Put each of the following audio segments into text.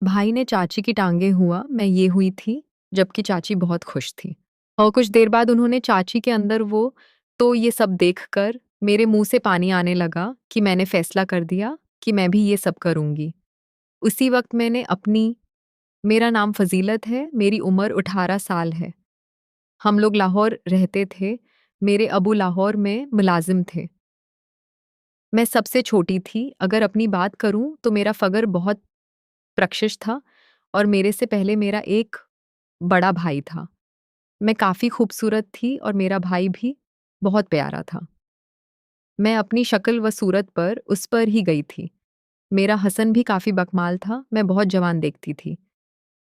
भाई ने चाची की टांगे हुआ मैं ये हुई थी, जबकि चाची बहुत खुश थी। और कुछ देर बाद उन्होंने चाची के अंदर वो तो ये सब देखकर मेरे मुंह से पानी आने लगा कि मैंने फैसला कर दिया कि मैं भी ये सब करूंगी। उसी वक्त मैंने अपनी मेरा नाम फजीलत है, मेरी उम्र 18 साल है। हम लोग लाहौर रहते थे। मेरे अबू लाहौर में मुलाजिम थे। मैं सबसे छोटी थी। अगर अपनी बात करूं तो मेरा फ़गर बहुत प्रक्षिश था और मेरे से पहले मेरा एक बड़ा भाई था। मैं काफ़ी खूबसूरत थी और मेरा भाई भी बहुत प्यारा था। मैं अपनी शक्ल व सूरत पर उस पर ही गई थी। मेरा हसन भी काफ़ी बकमाल था, मैं बहुत जवान देखती थी।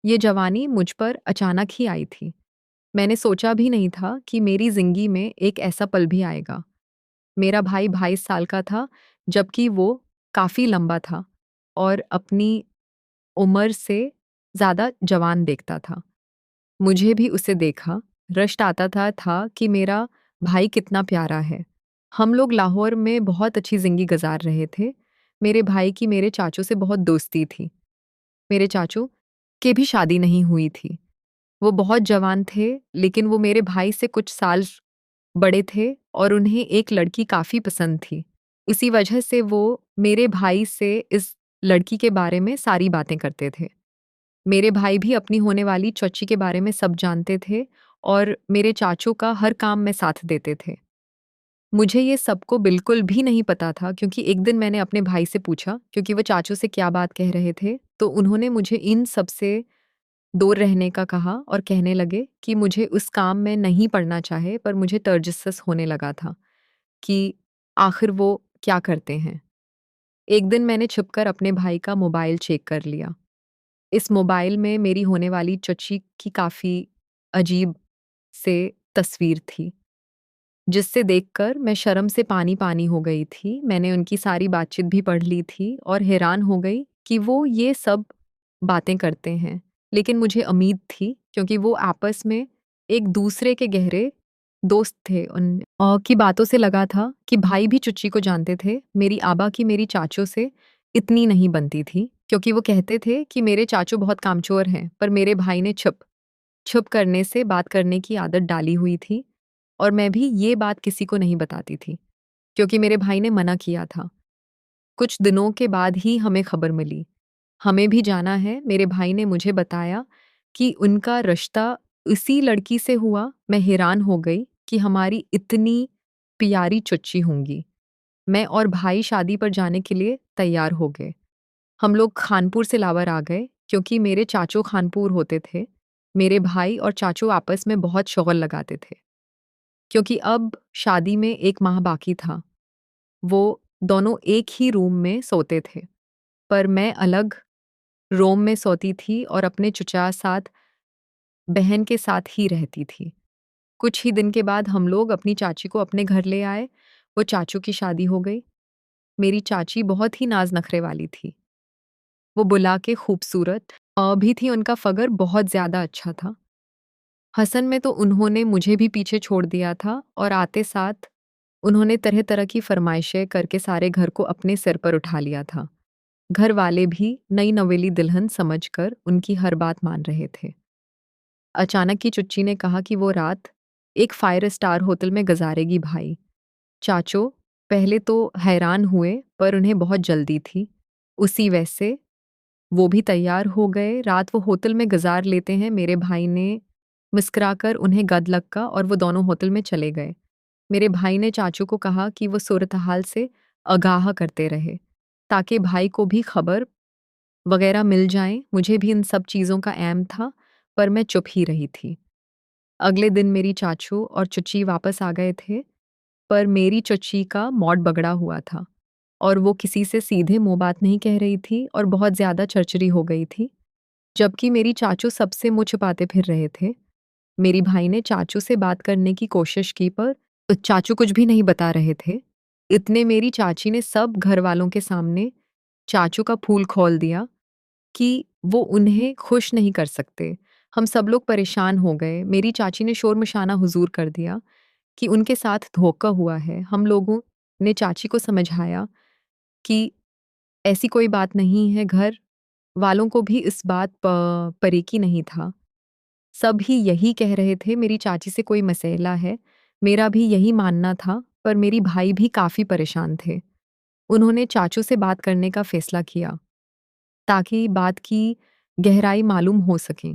ये जवानी मुझ पर अचानक ही आई थी। मैंने सोचा भी नहीं था कि मेरी ज़िंदगी में एक ऐसा पल भी आएगा। मेरा भाई 22 साल का था, जबकि वो काफ़ी लंबा था और अपनी उम्र से ज़्यादा जवान देखता था। मुझे भी उसे देखा, रश्क आता था कि मेरा भाई कितना प्यारा है। हम लोग लाहौर में बहुत अच्छी ज़िंदगी गुज़ार रहे थे। मेरे भाई की मेरे चाचू से बहुत दोस्ती थी। मेरे चाचू की भी शादी नहीं हुई थी। वो बहुत जवान थे, लेकिन वो मेरे भाई से कुछ साल बड़े थे और उन्हें एक लड़की काफ़ी पसंद थी। उसी वजह से वो मेरे भाई से इस लड़की के बारे में सारी बातें करते थे। मेरे भाई भी अपनी होने वाली चच्ची के बारे में सब जानते थे और मेरे चाचू का हर काम में साथ देते थे। मुझे ये सबको बिल्कुल भी नहीं पता था, क्योंकि एक दिन मैंने अपने भाई से पूछा क्योंकि वो चाचू से क्या बात कह रहे थे, तो उन्होंने मुझे इन सब से दूर रहने का कहा और कहने लगे कि मुझे उस काम में नहीं पड़ना चाहे, पर मुझे तजस्सुस होने लगा था कि आखिर वो क्या करते हैं। एक दिन मैंने छुपकर अपने भाई का मोबाइल चेक कर लिया। इस मोबाइल में मेरी होने वाली चच्ची की काफ़ी अजीब से तस्वीर थी, जिससे देखकर मैं शर्म से पानी-पानी हो गई थी। मैंने उनकी सारी बातचीत भी पढ़ ली थी और हैरान हो गई कि वो ये सब बातें करते हैं। लेकिन मुझे उम्मीद थी, क्योंकि वो आपस में एक दूसरे के गहरे दोस्त थे। उन की बातों से लगा था कि भाई भी चुच्ची को जानते थे। मेरी आबा की मेरी चाचों से इतनी नहीं बनती थी, क्योंकि वो कहते थे कि मेरे चाचू बहुत कामचोर हैं, पर मेरे भाई ने छुप छुप करने से बात करने की आदत डाली हुई थी और मैं भी ये बात किसी को नहीं बताती थी, क्योंकि मेरे भाई ने मना किया था। कुछ दिनों के बाद ही हमें खबर मिली। हमें भी जाना है। मेरे भाई ने मुझे बताया कि उनका रिश्ता उसी लड़की से हुआ। मैं हैरान हो गई कि हमारी इतनी प्यारी चच्ची होंगी। मैं और भाई शादी पर जाने के लिए तैयार हो गए। हम लोग खानपुर से लावर आ गए, क्योंकि मेरे चाचू खानपुर होते थे। मेरे भाई और चाचू आपस में बहुत शौक़ लगाते थे, क्योंकि अब शादी में 1 माह बाकी था। वो दोनों एक ही रूम में सोते थे, पर मैं अलग रूम में सोती थी और अपने चचा साथ बहन के साथ ही रहती थी। कुछ ही दिन के बाद हम लोग अपनी चाची को अपने घर ले आए। वो चाचू की शादी हो गई। मेरी चाची बहुत ही नाज़ नखरे वाली थी। वो बुला के खूबसूरत भी थी, उनका फ़गर बहुत ज़्यादा अच्छा था। हसन में तो उन्होंने मुझे भी पीछे छोड़ दिया था और आते साथ उन्होंने तरह-तरह की फ़रमाइशें करके सारे घर को अपने सिर पर उठा लिया था। घर वाले भी नई नवेली दुल्हन समझकर उनकी हर बात मान रहे थे। अचानक की चुच्ची ने कहा कि वो रात एक 5 स्टार होटल में गुज़ारेगी भाई। चाचू पहले तो हैरान हुए, पर उन्हें बहुत जल्दी थी। उसी वैसे वो भी तैयार हो गए। रात वो होटल में गुज़ार लेते हैं। मेरे भाई ने मुस्कुराकर उन्हें गद लगा और वो दोनों होटल में चले गए। मेरे भाई ने चाचू को कहा कि वो सूरत-हाल से आगाह करते रहे, ताकि भाई को भी खबर वगैरह मिल जाएँ। मुझे भी इन सब चीज़ों का एहम था, पर मैं चुप ही रही थी। अगले दिन मेरी चाचू और चुच्ची वापस आ गए थे, पर मेरी चच्ची का मूड बगड़ा हुआ था और वो किसी से सीधे मुँह बात नहीं कह रही थी और बहुत ज़्यादा चरचरी हो गई थी, जबकि मेरी चाचू सबसे मुँह छिपाते फिर रहे थे। मेरी भाई ने चाचू से बात करने की कोशिश की, पर चाचू कुछ भी नहीं बता रहे थे। इतने मेरी चाची ने सब घरवालों के सामने चाचू का फूल खोल दिया कि वो उन्हें खुश नहीं कर सकते। हम सब लोग परेशान हो गए। मेरी चाची ने शोर-मशाना हुज़ूर कर दिया कि उनके साथ धोखा हुआ है। हम लोगों ने चाची को समझाया कि ऐसी कोई बात नहीं है। घर वालों को भी इस बात पर यकीन नहीं था। सब ही यही कह रहे थे मेरी चाची से कोई मसला है। मेरा भी यही मानना था, पर मेरी भाई भी काफ़ी परेशान थे। उन्होंने चाचू से बात करने का फ़ैसला किया, ताकि बात की गहराई मालूम हो सके।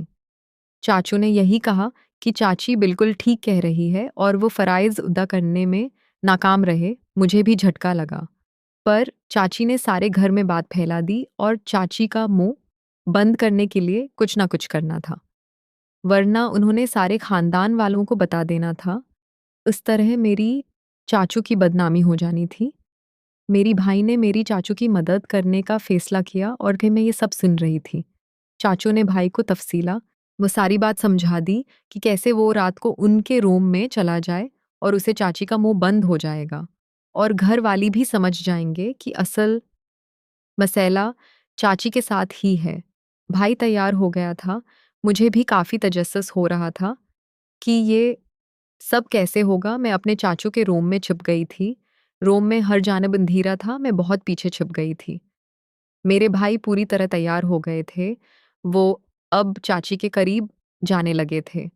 चाचू ने यही कहा कि चाची बिल्कुल ठीक कह रही है और वो फ़राइज़ अदा करने में नाकाम रहे। मुझे भी झटका लगा। पर चाची ने सारे घर में बात फैला दी और चाची का मुँह बंद करने के लिए कुछ ना कुछ करना था, वरना उन्होंने सारे ख़ानदान वालों को बता देना था। इस तरह मेरी चाचू की बदनामी हो जानी थी। मेरी भाई ने मेरी चाचू की मदद करने का फ़ैसला किया और फिर मैं ये सब सुन रही थी। चाचू ने भाई को तफ़सीला वो सारी बात समझा दी कि कैसे वो रात को उनके रूम में चला जाए और उसे चाची का मुँह बंद हो जाएगा और घर वाली भी समझ जाएँगे कि असल मसला चाची के साथ ही है। भाई तैयार हो गया था। मुझे भी काफ़ी तजस्सुस हो रहा था कि ये सब कैसे होगा। मैं अपने चाचू के रूम में छिप गई थी। रूम में हर जानिब अंधेरा था, मैं बहुत पीछे छिप गई थी। मेरे भाई पूरी तरह तैयार हो गए थे। वो अब चाची के करीब जाने लगे थे।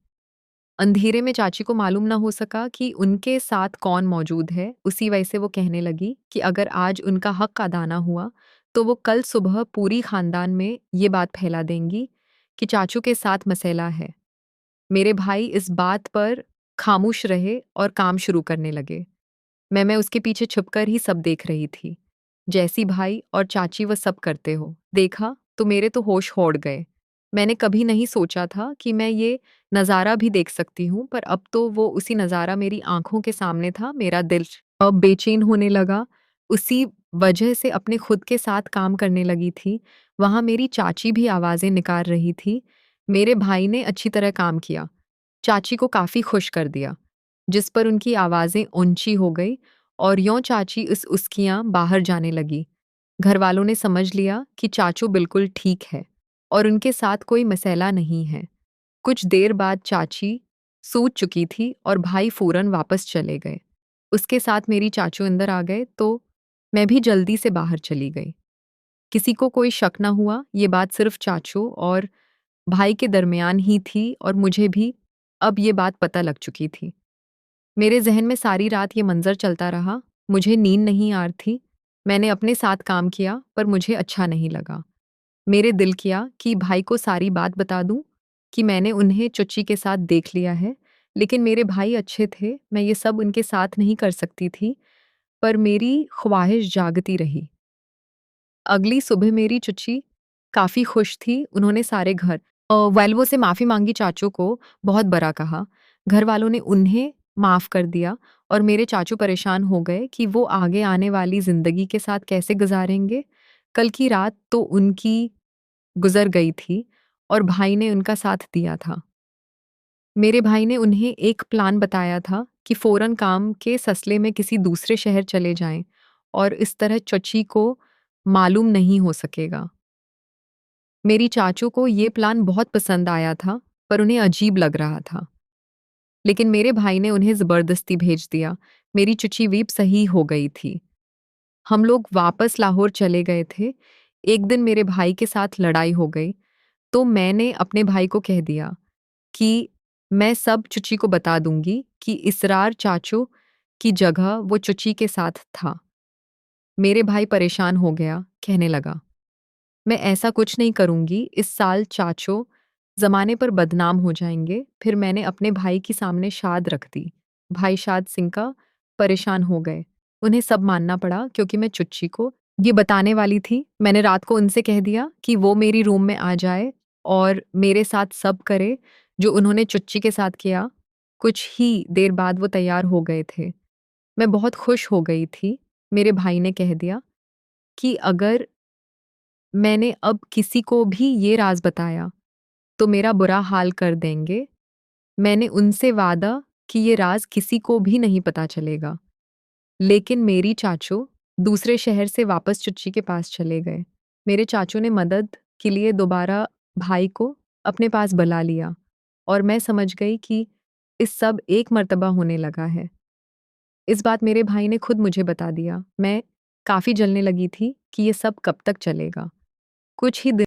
अंधेरे में चाची को मालूम ना हो सका कि उनके साथ कौन मौजूद है। उसी वजह से वो कहने लगी कि अगर आज उनका हक अदा ना हुआ, तो वो कल सुबह पूरी खानदान में ये बात फैला देंगी कि चाचू के साथ मसला है। मेरे भाई इस बात पर खामोश रहे और काम शुरू करने लगे। मैं उसके पीछे छुपकर ही सब देख रही थी। जैसी भाई और चाची वो सब करते हो, देखा तो मेरे तो होश उड़ गए। मैंने कभी नहीं सोचा था कि मैं ये नज़ारा भी देख सकती हूँ, पर अब तो वो उसी नज़ारा मेरी आँखों के सामने था। मेरा दिल अब बेचैन होने लगा। उसी वजह से अपने खुद के साथ काम करने लगी थी। वहाँ मेरी चाची भी आवाज़ें निकाल रही थी। मेरे भाई ने अच्छी तरह काम किया। चाची को काफ़ी खुश कर दिया, जिस पर उनकी आवाज़ें ऊँची हो गई और यों चाची इस उसकियाँ बाहर जाने लगी। घरवालों ने समझ लिया कि चाचू बिल्कुल ठीक है और उनके साथ कोई मसला नहीं है। कुछ देर बाद चाची सूत चुकी थी और भाई फ़ौरन वापस चले गए। उसके साथ मेरी चाचू अंदर आ गए तो मैं भी जल्दी से बाहर चली गई। किसी को कोई शक ना हुआ, ये बात सिर्फ़ चाचू और भाई के दरमियान ही थी और मुझे भी अब ये बात पता लग चुकी थी। मेरे ज़हन में सारी रात ये मंज़र चलता रहा। मुझे नींद नहीं आ रही थी। मैंने अपने साथ काम किया, पर मुझे अच्छा नहीं लगा। मेरे दिल किया कि भाई को सारी बात बता दूँ कि मैंने उन्हें चुच्ची के साथ देख लिया है, लेकिन मेरे भाई अच्छे थे, मैं ये सब उनके साथ नहीं कर सकती थी, पर मेरी ख्वाहिश जागती रही। अगली सुबह मेरी चुच्ची काफ़ी खुश थी। उन्होंने सारे वाल्वो से माफ़ी माँगी, चाचू को बहुत बड़ा कहा। घर वालों ने उन्हें माफ़ कर दिया और मेरे चाचू परेशान हो गए कि वो आगे आने वाली ज़िंदगी के साथ कैसे गुज़ारेंगे। कल की रात तो उनकी गुज़र गई थी और भाई ने उनका साथ दिया था। मेरे भाई ने उन्हें एक प्लान बताया था कि फ़ौरन काम के सिलसिले में किसी दूसरे शहर चले जाएँ और इस तरह चची को मालूम नहीं हो सकेगा। मेरी चाचू को ये प्लान बहुत पसंद आया था, पर उन्हें अजीब लग रहा था। लेकिन मेरे भाई ने उन्हें ज़बरदस्ती भेज दिया। मेरी चुची वीप सही हो गई थी। हम लोग वापस लाहौर चले गए थे। एक दिन मेरे भाई के साथ लड़ाई हो गई, तो मैंने अपने भाई को कह दिया कि मैं सब चुची को बता दूँगी कि इसरार चाचू की जगह वो चुची के साथ था। मेरे भाई परेशान हो गया, कहने लगा, मैं ऐसा कुछ नहीं करूँगी, इस साल चाचो ज़माने पर बदनाम हो जाएँगे। फिर मैंने अपने भाई के सामने शाद रख दी। भाई शाद सिंह का परेशान हो गए। उन्हें सब मानना पड़ा क्योंकि मैं चुच्ची को ये बताने वाली थी। मैंने रात को उनसे कह दिया कि वो मेरी रूम में आ जाए और मेरे साथ सब करे, जो उन्होंने चुच्ची के साथ किया। कुछ ही देर बाद वो तैयार हो गए थे। मैं बहुत खुश हो गई थी। मेरे भाई ने कह दिया कि अगर मैंने अब किसी को भी ये राज़ बताया, तो मेरा बुरा हाल कर देंगे। मैंने उनसे वादा कि ये राज़ किसी को भी नहीं पता चलेगा। लेकिन मेरी चाचू दूसरे शहर से वापस चुच्ची के पास चले गए। मेरे चाचू ने मदद के लिए दोबारा भाई को अपने पास बुला लिया और मैं समझ गई कि इस सब एक मर्तबा होने लगा है। इस बात मेरे भाई ने खुद मुझे बता दिया। मैं काफ़ी जलने लगी थी कि ये सब कब तक चलेगा। कुछ ही दिन